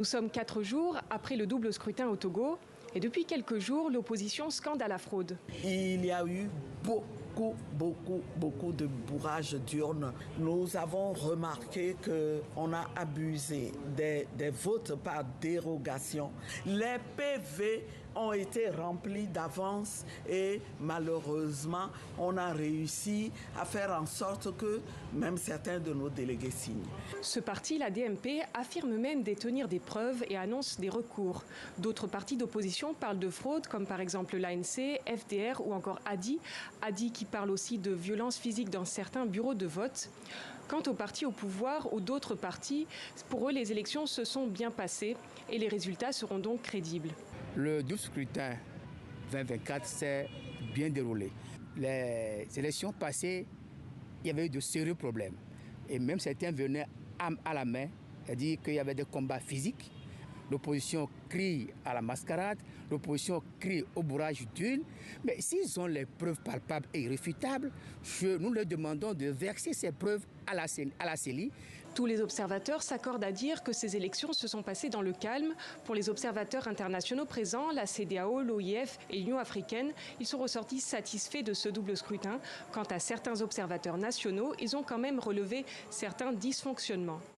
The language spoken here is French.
Nous sommes 4 jours après le double scrutin au Togo et depuis quelques jours, l'opposition scande à la fraude. Il y a eu beaucoup de bourrage d'urnes. Nous avons remarqué qu'on a abusé des votes par dérogation. Les PV ont été remplis d'avance et malheureusement, on a réussi à faire en sorte que même certains de nos délégués signent. Ce parti, la DMP, affirme même détenir des preuves et annonce des recours. D'autres partis d'opposition parlent de fraude, comme par exemple l'ANC, FDR ou encore ADI. ADI qui parle aussi de violences physiques dans certains bureaux de vote. Quant aux partis au pouvoir ou d'autres partis, pour eux, les élections se sont bien passées et les résultats seront donc crédibles. Le double scrutin 2024 s'est bien déroulé. Les élections passées, il y avait eu de sérieux problèmes. Et même certains venaient armes à la main, c'est-à-dire qu'il y avait des combats physiques. L'opposition crie à la mascarade, l'opposition crie au bourrage d'urnes. Mais s'ils ont les preuves palpables et irréfutables, nous leur demandons de verser ces preuves à la CENI. Tous les observateurs s'accordent à dire que ces élections se sont passées dans le calme. Pour les observateurs internationaux présents, la CEDEAO, l'OIF et l'Union africaine, ils sont ressortis satisfaits de ce double scrutin. Quant à certains observateurs nationaux, ils ont quand même relevé certains dysfonctionnements.